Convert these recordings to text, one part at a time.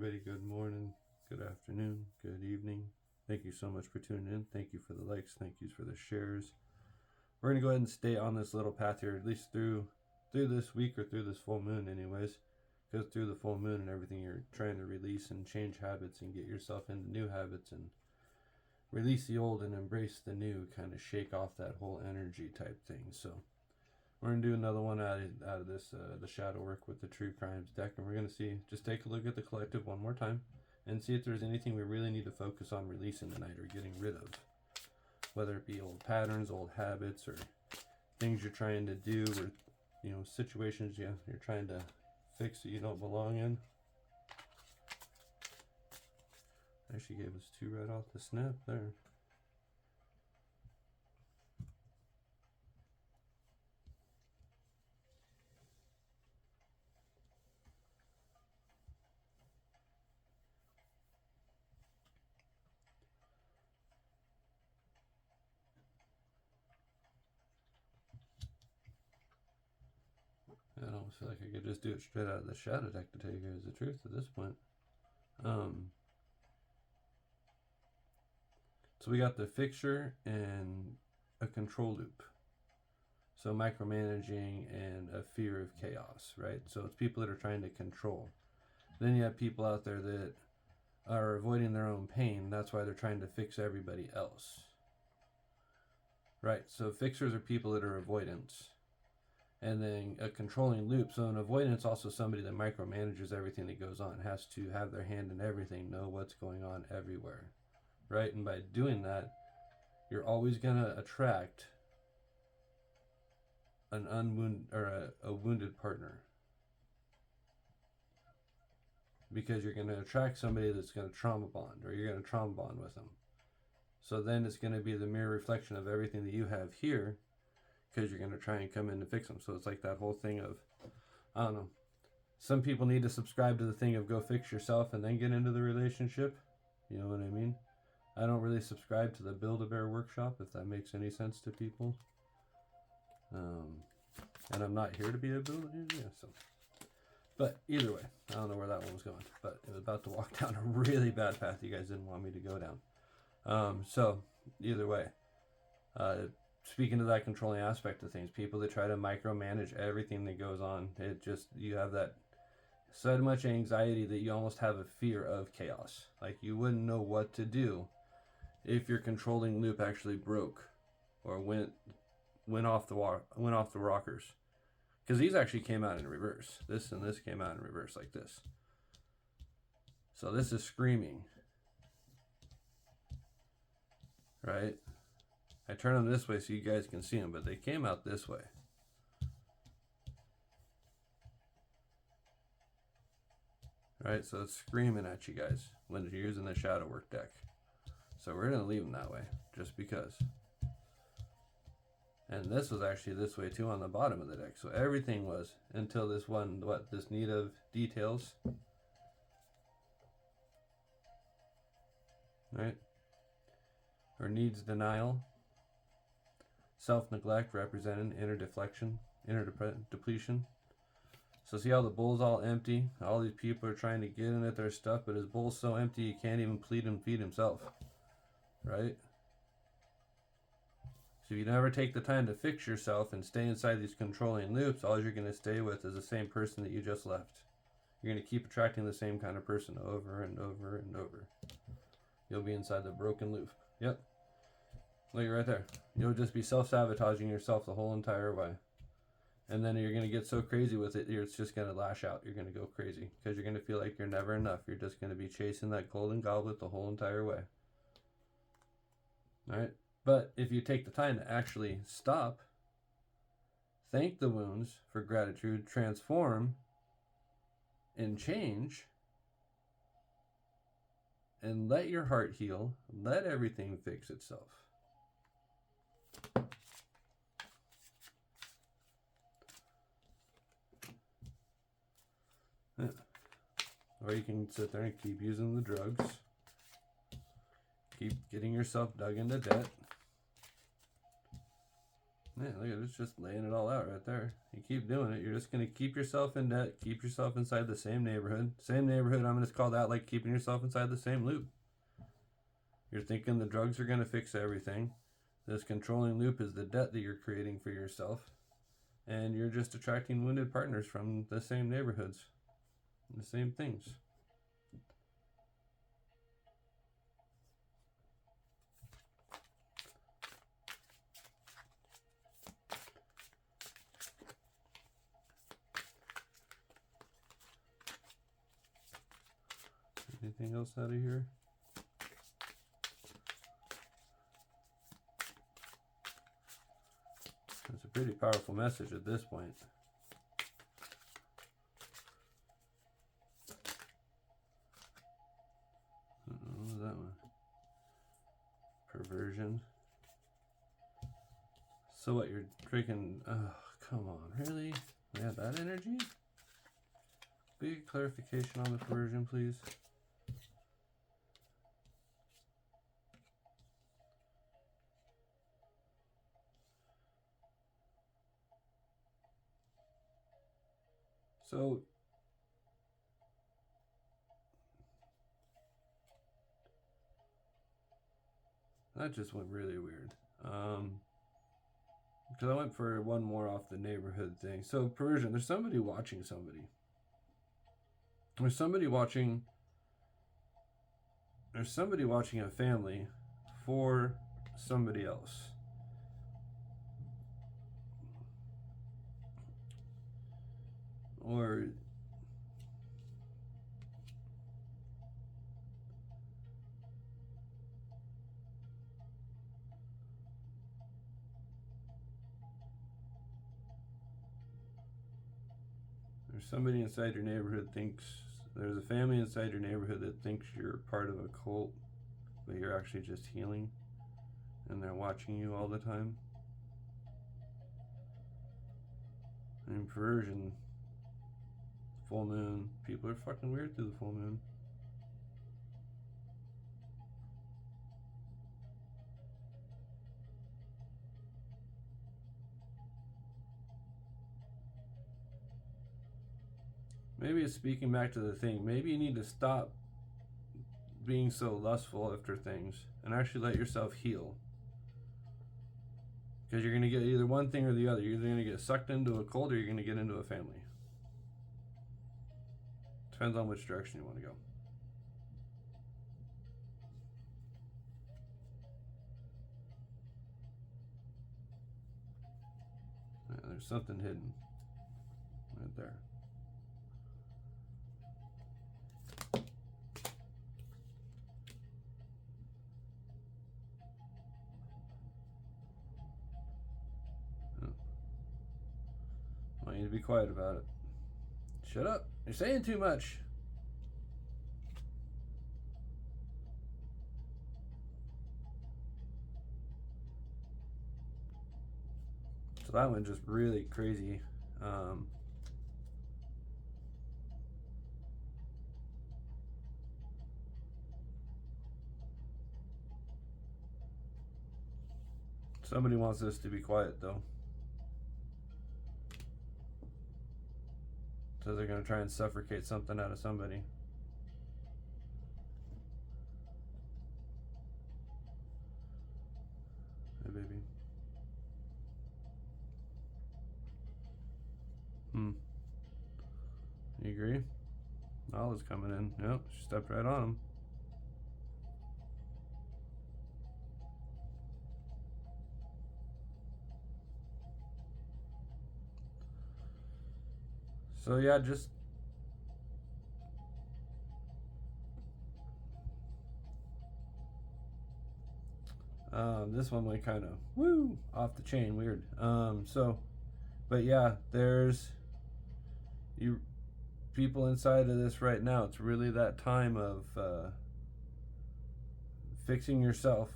everybody. Good morning, good afternoon, good evening. Thank you so much for tuning in. Thank you for the likes. Thank you for the shares. We're going to go ahead and stay on this little path here, at least through this week or through this full moon anyways. Because through the full moon and everything, you're trying to release and change habits and get yourself into new habits and release the old and embrace the new, kind of shake off that whole energy type thing. So we're going to do another one out of this, the shadow work with the True Crimes deck. And we're going to see, just take a look at the collective one more time and see if there's anything we really need to focus on releasing tonight or getting rid of. Whether it be old patterns, old habits, or things you're trying to do, or, situations you're trying to fix that you don't belong in. Actually gave us 2 right off the snap there. I almost feel like I could just do it straight out of the shadow deck, to tell you guys the truth at this point. So we got the fixture and a control loop. So micromanaging and a fear of chaos, right? So it's people that are trying to control. Then you have people out there that are avoiding their own pain. That's why they're trying to fix everybody else. Right, so fixers are people that are avoidance. And then a controlling loop. So an avoidance also somebody that micromanages everything that goes on. Has to have their hand in everything, know what's going on everywhere. Right, and by doing that, you're always going to attract an a wounded partner. Because you're going to attract somebody that's going to trauma bond, or you're going to trauma bond with them. So then it's going to be the mirror reflection of everything that you have here, because you're going to try and come in and fix them. So it's like that whole thing of, I don't know, some people need to subscribe to the thing of go fix yourself and then get into the relationship. You know what I mean? I don't really subscribe to the Build-A-Bear workshop, if that makes any sense to people. And I'm not here to be a builder, so. But either way, I don't know where that one was going, but it was about to walk down a really bad path you guys didn't want me to go down. So either way, speaking to that controlling aspect of things, people that try to micromanage everything that goes on, it just, you have that so much anxiety that you almost have a fear of chaos. Like you wouldn't know what to do if your controlling loop actually broke or went off the rockers. Because these actually came out in reverse. This and this came out in reverse like this. So this is screaming. Right? I turn them this way so you guys can see them, but they came out this way. Right? So it's screaming at you guys when you're using the shadow work deck. So we're going to leave them that way, just because. And this was actually this way too on the bottom of the deck. So everything was until this one, this need of details. Right? Or needs denial. Self-neglect represented inner deflection, inner depletion. So see how the bowl's all empty? All these people are trying to get in at their stuff, but his bowl's so empty he can't even feed himself. Right? So if you never take the time to fix yourself and stay inside these controlling loops, all you're going to stay with is the same person that you just left. You're going to keep attracting the same kind of person over and over and over. You'll be inside the broken loop. Yep. Look right there. You'll just be self-sabotaging yourself the whole entire way. And then you're going to get so crazy with it, it's just going to lash out. You're going to go crazy because you're going to feel like you're never enough. You're just going to be chasing that golden goblet the whole entire way. All right? But if you take the time to actually stop, thank the wounds for gratitude, transform, and change, and let your heart heal, let everything fix itself. Yeah. Or you can sit there and keep using the drugs. Keep getting yourself dug into debt. Yeah, look at it, it's just laying it all out right there. You keep doing it, you're just going to keep yourself in debt, keep yourself inside the same neighborhood. Same neighborhood, I'm going to call that like keeping yourself inside the same loop. You're thinking the drugs are going to fix everything. This controlling loop is the debt that you're creating for yourself. And you're just attracting wounded partners from the same neighborhoods, the same things. Anything else out of here? It's a pretty powerful message at this point. What was that one? Perversion. So what, you're drinking... Oh, come on, really? We have that energy? Big clarification on the perversion, please. So, that just went really weird. Because I went for one more off the neighborhood thing. So, perversion, there's somebody watching somebody. There's somebody watching a family for somebody else. Or there's somebody inside your neighborhood there's a family inside your neighborhood that thinks you're part of a cult, but you're actually just healing, and they're watching you all the time. And perversion, full moon, people are fucking weird through the full moon. Maybe it's speaking back to the thing. Maybe you need to stop being so lustful after things and actually let yourself heal. Because you're going to get either one thing or the other. You're either going to get sucked into a cult or you're going to get into a family. Depends on which direction you want to go. Yeah, there's something hidden right there. I want you to be quiet about it. Shut up. You're saying too much. So that one just really crazy. Somebody wants us to be quiet though. So they're going to try and suffocate something out of somebody. Hey, baby. You agree? Olive's coming in. Yep, she stepped right on him. So yeah, just this one went kind of off the chain, weird. But yeah, there's people inside of this right now. It's really that time of fixing yourself.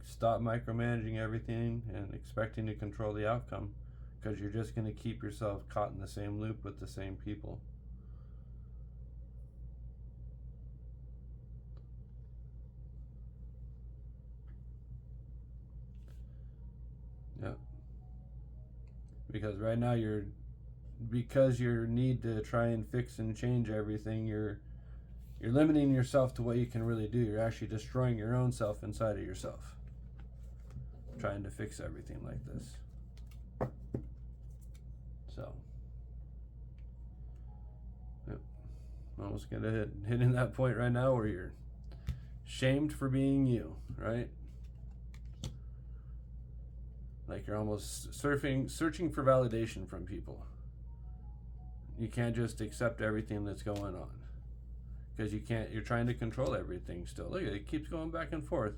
Stop micromanaging everything and expecting to control the outcome, because you're just going to keep yourself caught in the same loop with the same people. Yeah. Because right now because your need to try and fix and change everything, you're limiting yourself to what you can really do. You're actually destroying your own self inside of yourself, trying to fix everything like this. So, yep. Almost gonna hitting that point right now where you're shamed for being you, right? Like you're almost searching for validation from people. You can't just accept everything that's going on, because you're trying to control everything still. Look, it keeps going back and forth.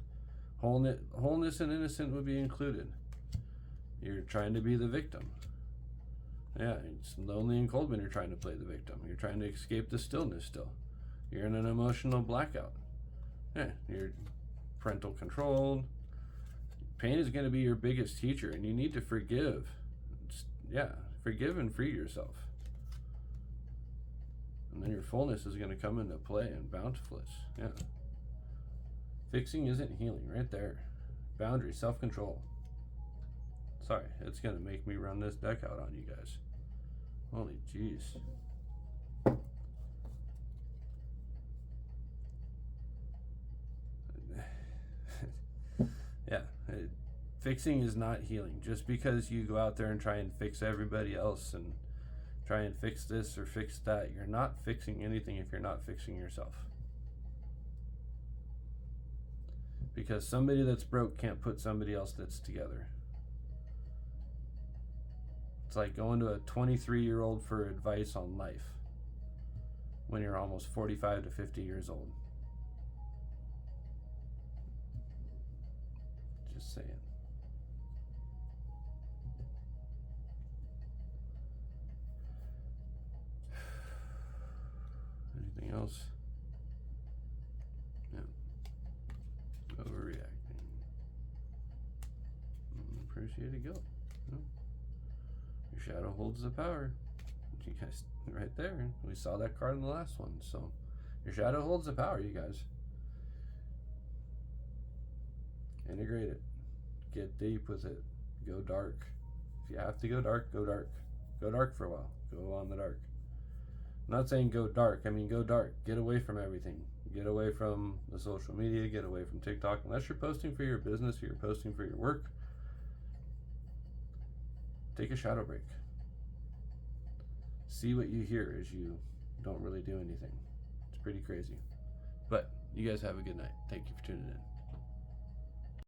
Wholeness and innocent would be included. You're trying to be the victim. Yeah, it's lonely and cold when you're trying to play the victim. You're trying to escape the stillness still. You're in an emotional blackout. Yeah, you're parental controlled. Pain is going to be your biggest teacher, and you need to forgive. Forgive and free yourself. And then your fullness is going to come into play and bountifulness. Yeah. Fixing isn't healing, right there. Boundary, self-control. Sorry, it's going to make me run this deck out on you guys. Holy jeez. Yeah, fixing is not healing. Just because you go out there and try and fix everybody else and try and fix this or fix that, you're not fixing anything if you're not fixing yourself. Because somebody that's broke can't put somebody else that's together. It's like going to a 23-year-old for advice on life when you're almost 45 to 50 years old. Just saying. Anything else? Yeah. Overreacting. Appreciate it, go. No. Your shadow holds the power. You guys, right there. We saw that card in the last one. So, your shadow holds the power, you guys. Integrate it. Get deep with it. Go dark. If you have to go dark, go dark. Go dark for a while. Go on the dark. I'm not saying go dark. I mean, go dark. Get away from everything. Get away from the social media. Get away from TikTok. Unless you're posting for your business or you're posting for your work, take a shadow break. See what you hear as you don't really do anything. It's pretty crazy. But you guys have a good night. Thank you for tuning in.